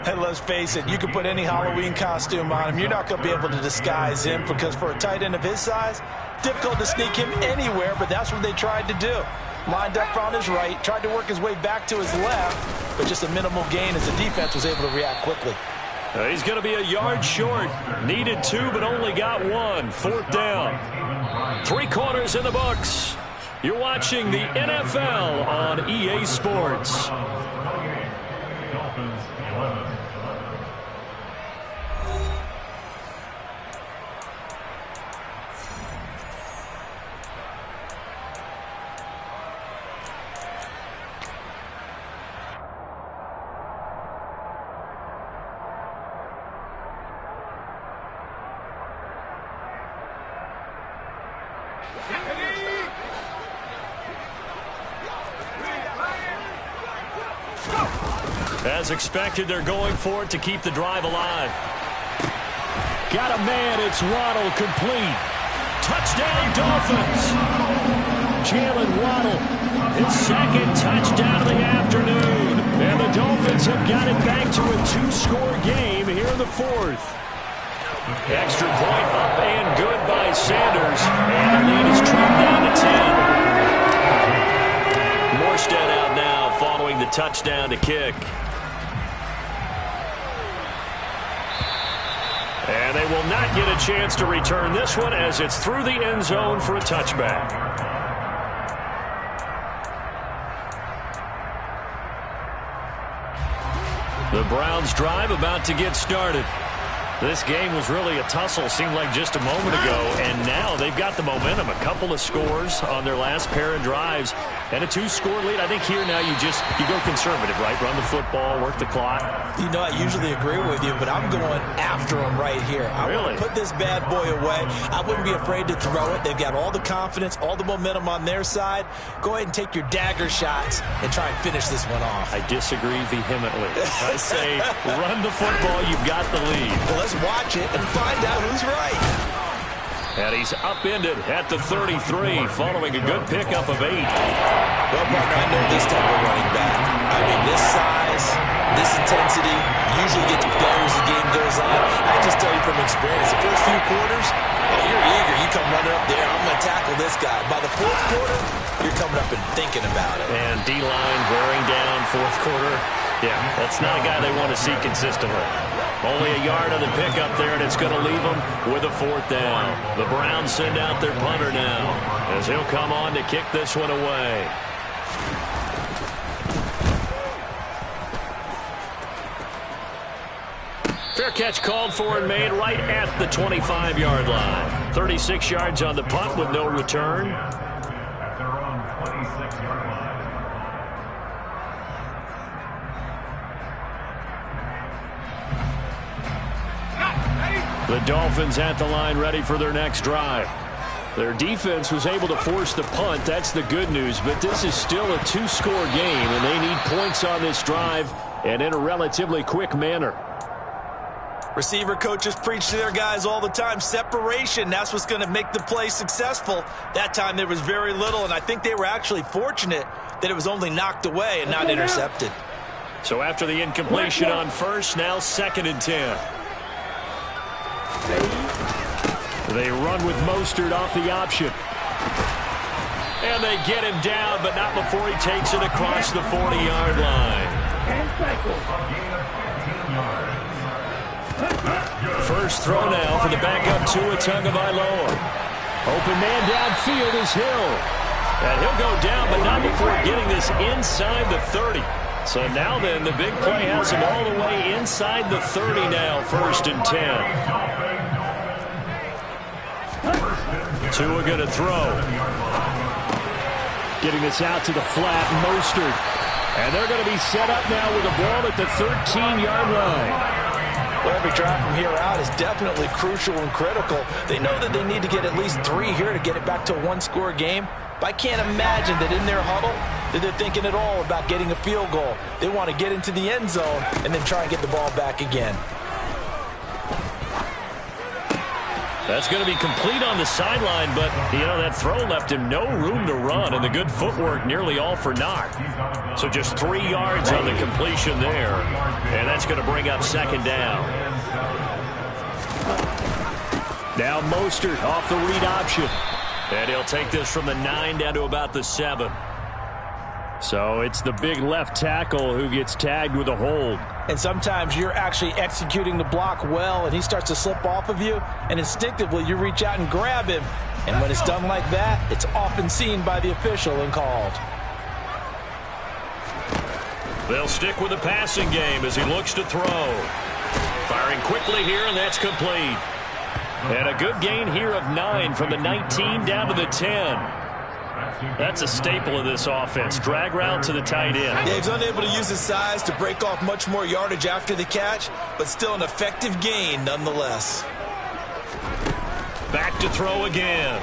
And let's face it, you can put any Halloween costume on him. You're not going to be able to disguise him because for a tight end of his size, difficult to sneak him anywhere, but that's what they tried to do. Lined up on his right, tried to work his way back to his left, but just a minimal gain as the defense was able to react quickly. He's going to be a yard short. Needed 2, but only got 1. 4th down. 3 quarters in the books. You're watching the NFL on EA Sports. Dolphins 11. As expected, they're going for it to keep the drive alive. Got a man, it's Waddle, complete. Touchdown, Dolphins. Jalen Waddle, his 2nd touchdown of the afternoon. And the Dolphins have got it back to a 2-score game here in the 4th. Extra point up and good by Sanders. And the lead is trimmed down to 10. Morstead out now following the touchdown to kick. And they will not get a chance to return this one as it's through the end zone for a touchback. The Browns drive about to get started. This game was really a tussle, seemed like just a moment ago, and now they've got the momentum. A couple of scores on their last pair of drives. And a 2-score lead. I think here now you go conservative, right? Run the football, work the clock. You know, I usually agree with you, but I'm going after him right here. I want to put this bad boy away. I wouldn't be afraid to throw it. They've got all the confidence, all the momentum on their side. Go ahead and take your dagger shots and try and finish this one off. I disagree vehemently. I say run the football. You've got the lead. Well, let's watch it and find out who's right. And he's upended at the 33 following a good pickup of 8. Well, partner, I know this type of running back. I mean, this size, this intensity usually gets better as the game goes on. I just tell you from experience, the first few quarters, you're eager. You come running up there, I'm going to tackle this guy. By the fourth quarter, you're coming up and thinking about it. And D-line wearing down fourth quarter. Yeah, that's not a guy they want to see consistently. Only a yard on the pickup there, and it's going to leave them with a 4th down. The Browns send out their punter now as he'll come on to kick this one away. Fair catch called for and made right at the 25-yard line. 36 yards on the punt with no return. At their own 26-yard line. The Dolphins at the line ready for their next drive. Their defense was able to force the punt. That's the good news, but this is still a 2-score game, and they need points on this drive and in a relatively quick manner. Receiver coaches preach to their guys all the time. Separation, that's what's going to make the play successful. That time there was very little, and I think they were actually fortunate that it was only knocked away and not intercepted. So after the incompletion on first, now 2nd and 10. They run with Mostert off the option. And they get him down, but not before he takes it across the 40-yard line. First throw now for the backup Tua Tagovailoa. Open man downfield is Hill. And he'll go down, but not before getting this inside the 30. So now then, the big play has him all the way inside the 30 now, 1st and 10. Tua going to throw. Getting this out to the flat, Mostert. And they're going to be set up now with a ball at the 13-yard line. Well, every drive from here out is definitely crucial and critical. They know that they need to get at least 3 here to get it back to a 1-score game. But I can't imagine that in their huddle that they're thinking at all about getting a field goal. They want to get into the end zone and then try and get the ball back again. That's going to be complete on the sideline, but, you know, that throw left him no room to run, and the good footwork nearly all for naught. So just 3 yards on the completion there, and that's going to bring up 2nd down. Now Mostert off the read option, and he'll take this from the 9 down to about the 7. So it's the big left tackle who gets tagged with a hold. And sometimes you're actually executing the block well, and he starts to slip off of you, and instinctively you reach out and grab him. And when it's done like that, it's often seen by the official and called. They'll stick with the passing game as he looks to throw. Firing quickly here, and that's complete. And a good gain here of 9 from the 19 down to the 10. That's a staple of this offense. Drag route to the tight end. Yeah, he's unable to use his size to break off much more yardage after the catch, but still an effective gain nonetheless. Back to throw again.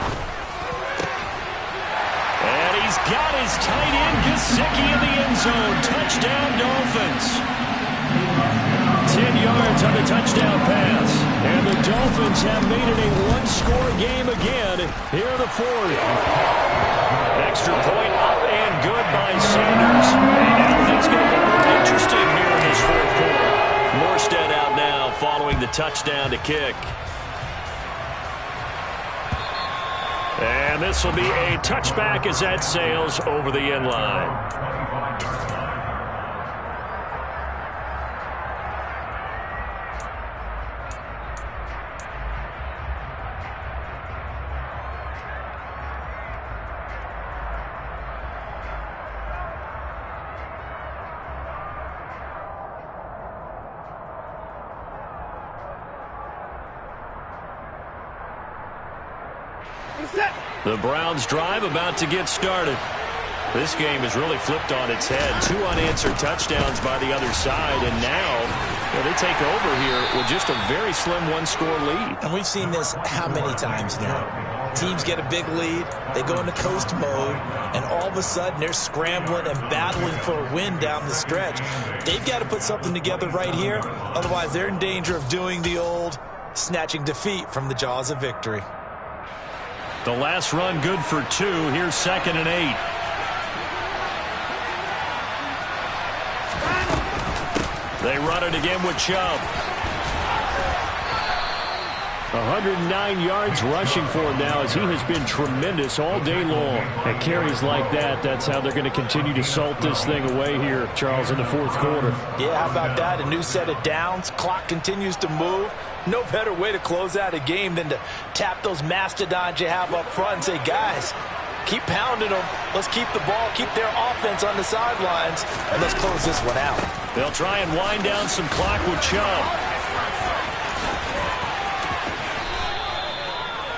And he's got his tight end, Gesicki, in the end zone. Touchdown, Dolphins. 10 yards on the touchdown pass. And the Dolphins have made it a 1-score game again here in the 4th. Extra point up and good by Sanders. And now things going to get more interesting here in this 4th quarter. Morstead out now following the touchdown to kick. And this will be a touchback as that sails over the end line. The Browns drive about to get started. This game has really flipped on its head. 2 unanswered touchdowns by the other side, and now they take over here with just a very slim 1-score lead. And we've seen this how many times now? Teams get a big lead, they go into coast mode, and all of a sudden they're scrambling and battling for a win down the stretch. They've got to put something together right here, otherwise they're in danger of doing the old snatching defeat from the jaws of victory. The last run good for 2. Here's 2nd and 8. They run it again with Chubb. 109 yards rushing for him now, as he has been tremendous all day long. At carries like that, that's how they're going to continue to salt this thing away here, Charles, in the 4th quarter. Yeah, how about that? A new set of downs. Clock continues to move. No better way to close out a game than to tap those mastodons you have up front and say, guys, keep pounding them. Let's keep the ball, keep their offense on the sidelines, and let's close this one out. They'll try and wind down some clock with Chubb.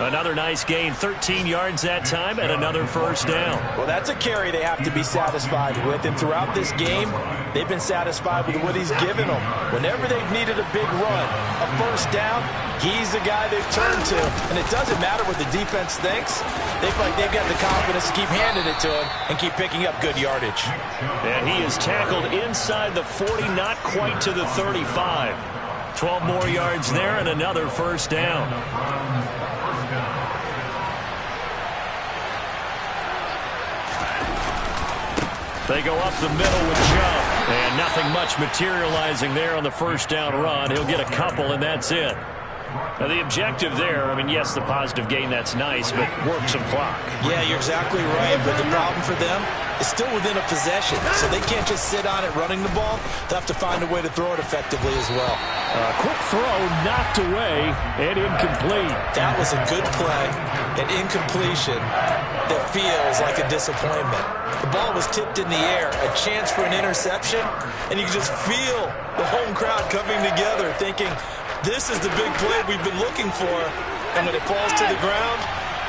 Another nice gain, 13 yards that time, and another first down. Well, that's a carry they have to be satisfied with, and throughout this game, they've been satisfied with what he's given them. Whenever they've needed a big run, a first down, he's the guy they've turned to, and it doesn't matter what the defense thinks. They feel like they've got the confidence to keep handing it to him and keep picking up good yardage. And he is tackled inside the 40, not quite to the 35. 12 more yards there and another first down. They go up the middle with Chubb, and nothing much materializing there on the first down run. He'll get a couple, and that's it. Now, the objective there, I mean, yes, the positive gain, that's nice, but work some clock. Yeah, you're exactly right, but the problem for them is still within a possession, so they can't just sit on it running the ball. They'll have to find a way to throw it effectively as well. Quick throw, knocked away, and incomplete. That was a good play, an incompletion that feels like a disappointment. The ball was tipped in the air, a chance for an interception, and you can just feel the home crowd coming together thinking, this is the big play we've been looking for. And when it falls to the ground,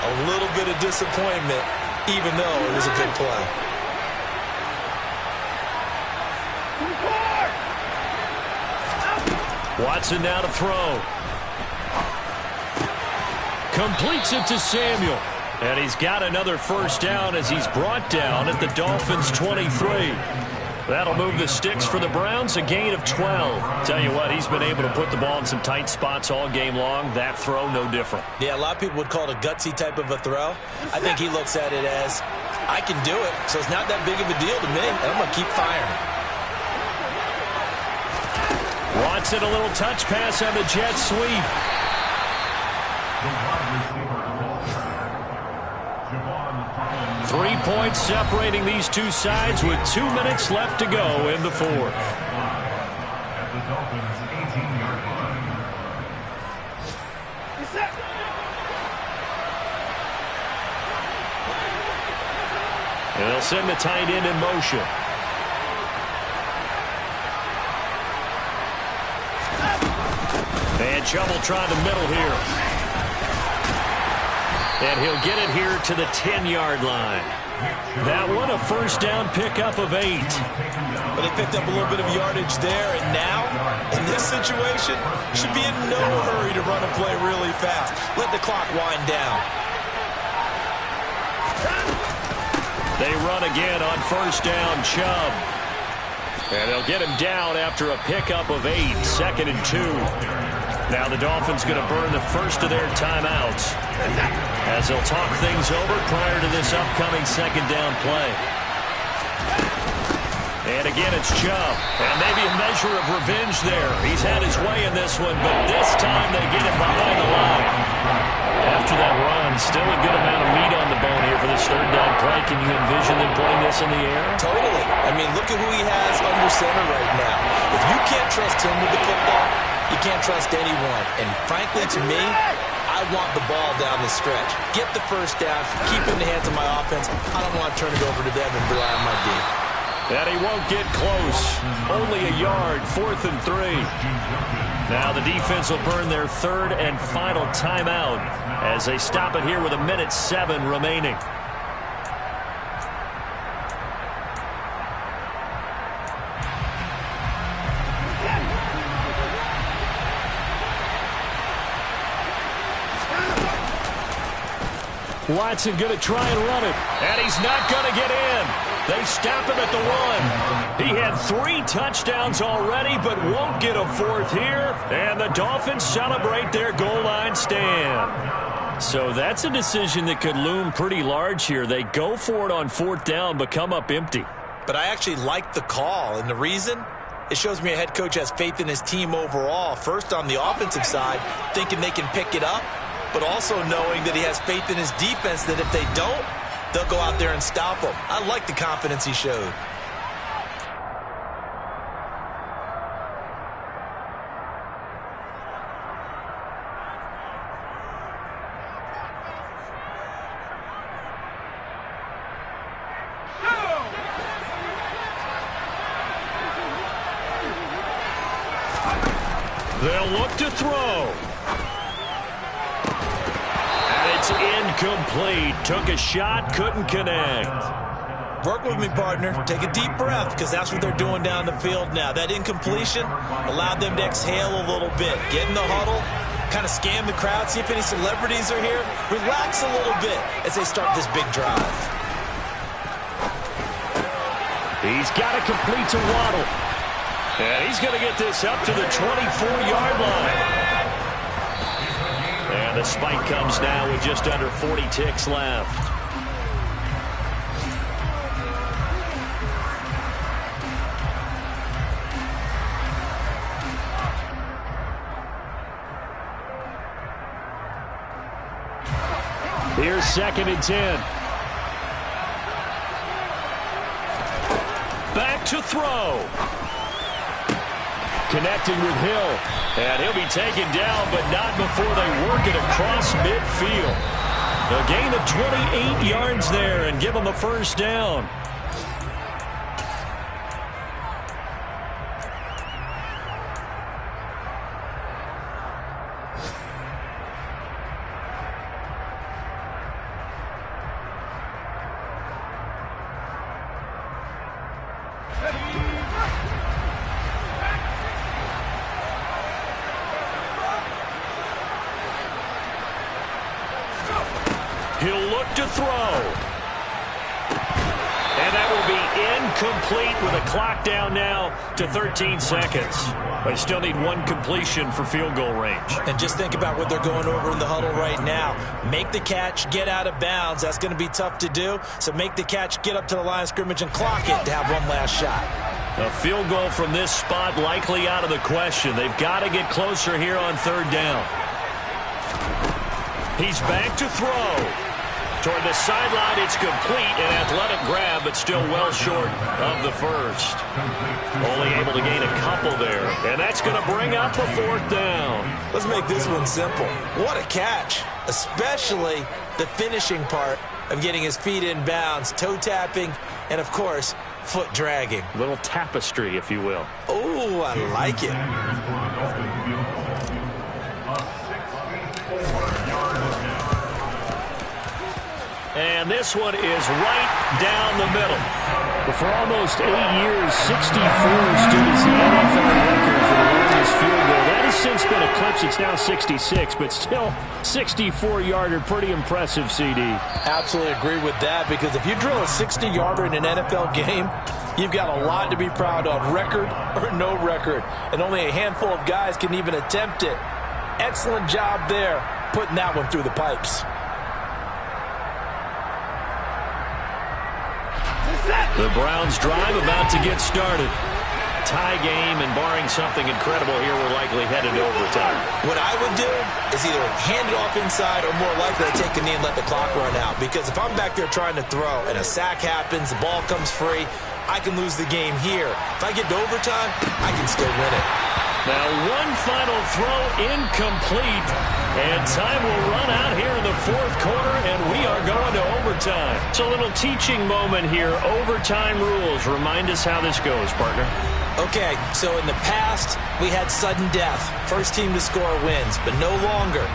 a little bit of disappointment, even though it was a good play. Watson now to throw. Completes it to Samuel. And he's got another first down as he's brought down at the Dolphins' 23. That'll move the sticks for the Browns, a gain of 12. Tell you what, he's been able to put the ball in some tight spots all game long. That throw, no different. Yeah, a lot of people would call it a gutsy type of a throw. I think he looks at it as, I can do it, so it's not that big of a deal to me, and I'm going to keep firing. Watson, a little touch pass on the jet sweep. 3 points separating these two sides with 2 minutes left to go in the 4th. At the Dolphins' 18-yard line. And they'll send the tight end in motion. And Chubb will try the middle here. And he'll get it here to the 10-yard line. That one, a first down pickup of 8. But they picked up a little bit of yardage there, and now, in this situation, should be in no hurry to run a play really fast. Let the clock wind down. They run again on first down, Chubb. And they'll get him down after a pickup of 8, 2nd and 2. Now the Dolphins going to burn the first of their timeouts as they'll talk things over prior to this upcoming second down play. And again, it's Chubb. And maybe a measure of revenge there. He's had his way in this one, but this time they get him behind the line. After that run, still a good amount of meat on the bone here for this third down play. Can you envision them putting this in the air? Totally. I mean, look at who he has under center right now. If you can't trust him with the football, you can't trust anyone. And frankly, to me, I want the ball down the stretch. Get the first down, keep it in the hands of my offense. I don't want to turn it over to them and rely on my D. And he won't get close. Only a yard, 4th and 3. Now the defense will burn their third and final timeout as they stop it here with 1:07 remaining. Watson going to try and run it. And he's not going to get in. They stop him at the 1. He had 3 touchdowns already, but won't get a 4th here. And the Dolphins celebrate their goal line stand. So that's a decision that could loom pretty large here. They go for it on 4th down, but come up empty. But I actually like the call, and the reason? It shows me a head coach has faith in his team overall. First on the offensive side, thinking they can pick it up, but also knowing that he has faith in his defense that if they don't, they'll go out there and stop them. I like the confidence he showed. They'll look to throw. And it's incomplete. Took a shot, couldn't connect. Work with me, partner. Take a deep breath, because that's what they're doing down the field now. That incompletion allowed them to exhale a little bit. Get in the huddle, kind of scan the crowd, see if any celebrities are here. Relax a little bit as they start this big drive. He's got to complete to Waddle. And he's going to get this up to the 24-yard line. And the spike comes now with just under 40 ticks left. Here's 2nd and 10. Back to throw. Connecting with Hill. And he'll be taken down, but not before they work it across midfield. A gain of 28 yards there and give them a 1st down. He'll look to throw. And that will be incomplete with a clock down now to 13 seconds. They still need 1 completion for field goal range. And just think about what they're going over in the huddle right now. Make the catch, get out of bounds. That's going to be tough to do. So make the catch, get up to the line of scrimmage, and clock it to have 1 last shot. A field goal from this spot likely out of the question. They've got to get closer here on 3rd down. He's back to throw. Toward the sideline, it's complete. An athletic grab, but still well short of the 1st. Only able to gain a couple there. And that's going to bring up a 4th down. Let's make this one simple. What a catch, especially the finishing part of getting his feet in bounds, toe tapping, and, of course, foot dragging. A little tapestry, if you will. Oh, I like it. And this one is right down the middle. But for almost 8 years, 64 stood as the NFL record for the longest field goal. That has since been eclipsed. It's now 66, but still 64-yarder. Pretty impressive, CD. Absolutely agree with that, because if you drill a 60-yarder in an NFL game, you've got a lot to be proud of, record or no record. And only a handful of guys can even attempt it. Excellent job there, putting that one through the pipes. The Browns drive about to get started. Tie game, and barring something incredible here, we're likely headed to overtime. What I would do is either hand it off inside or more likely to take a knee and let the clock run out. Because if I'm back there trying to throw and a sack happens, the ball comes free, I can lose the game here. If I get to overtime, I can still win it. Now one final throw incomplete, and time will run out here in the 4th quarter, and we are going to overtime. It's a little teaching moment here. Overtime rules. Remind us how this goes, partner. Okay, so in the past, we had sudden death. First team to score wins, but no longer.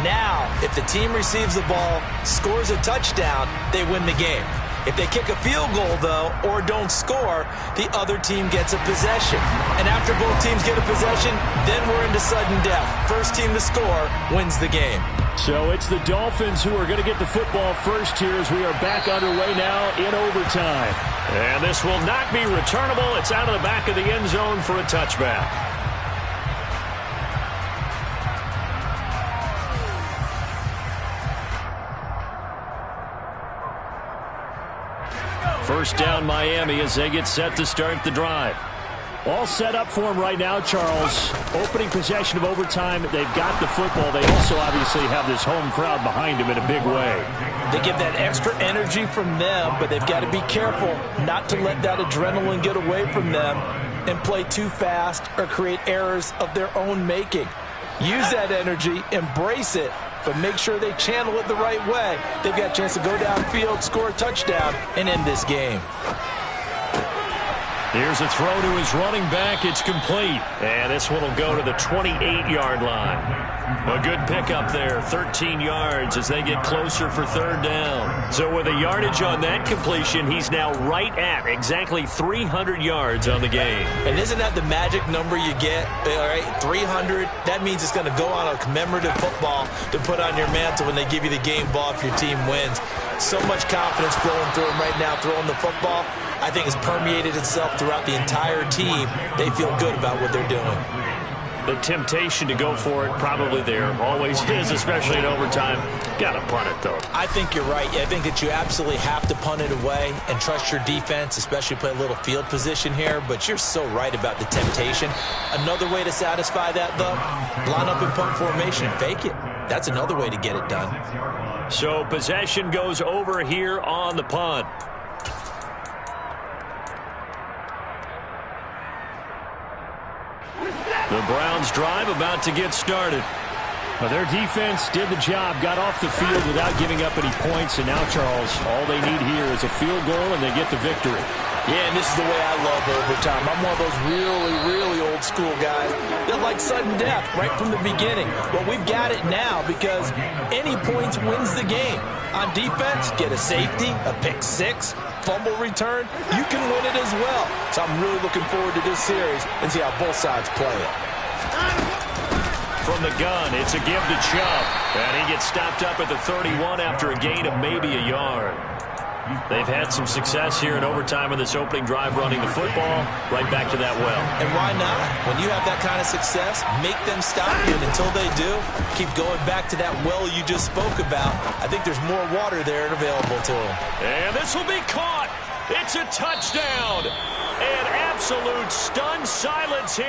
Now, if the team receives the ball, scores a touchdown, they win the game. If they kick a field goal, though, or don't score, the other team gets a possession. And after both teams get a possession, then we're into sudden death. First team to score wins the game. So it's the Dolphins who are going to get the football first here as we are back underway now in overtime. And this will not be returnable. It's out of the back of the end zone for a touchback. First down Miami as they get set to start the drive. All set up for him right now, Charles. Opening possession of overtime. They've got the football. They also obviously have this home crowd behind them in a big way. They give that extra energy from them, but they've got to be careful not to let that adrenaline get away from them and play too fast or create errors of their own making. Use that energy, embrace it, but make sure they channel it the right way. They've got a chance to go downfield, score a touchdown, and end this game. Here's a throw to his running back. It's complete. And this one will go to the 28-yard line. A good pickup there, 13 yards as they get closer for third down. So with a yardage on that completion, he's now right at exactly 300 yards on the game. And isn't that the magic number you get? All right, 300. That means it's going to go on a commemorative football to put on your mantle when they give you the game ball if your team wins. So much confidence flowing through him right now, throwing the football. I think it's permeated itself throughout the entire team. They feel good about what they're doing. The temptation to go for it probably there. Always is, especially in overtime. Got to punt it, though. I think you're right. I think that you absolutely have to punt it away and trust your defense, especially play a little field position here. But you're so right about the temptation. Another way to satisfy that, though, line up in punt formation. Fake it. That's another way to get it done. So possession goes over here on the punt. The Browns drive about to get started. Well, their defense did the job, got off the field without giving up any points, and now, Charles, all they need here is a field goal, and they get the victory. Yeah, and this is the way I love overtime. I'm one of those really, really old school guys that like sudden death right from the beginning. Well, we've got it now because any points wins the game. On defense, get a safety, a pick six, fumble return, you can win it as well. So I'm really looking forward to this series and see how both sides play it. From the gun, it's a give to Chubb. And he gets stopped up at the 31 after a gain of maybe a yard. They've had some success here in overtime in this opening drive running the football right back to that well. And why not? When you have that kind of success, make them stop you. And until they do, keep going back to that well you just spoke about. I think there's more water there and available to them. And this will be caught. It's a touchdown. An absolute stunned silence here.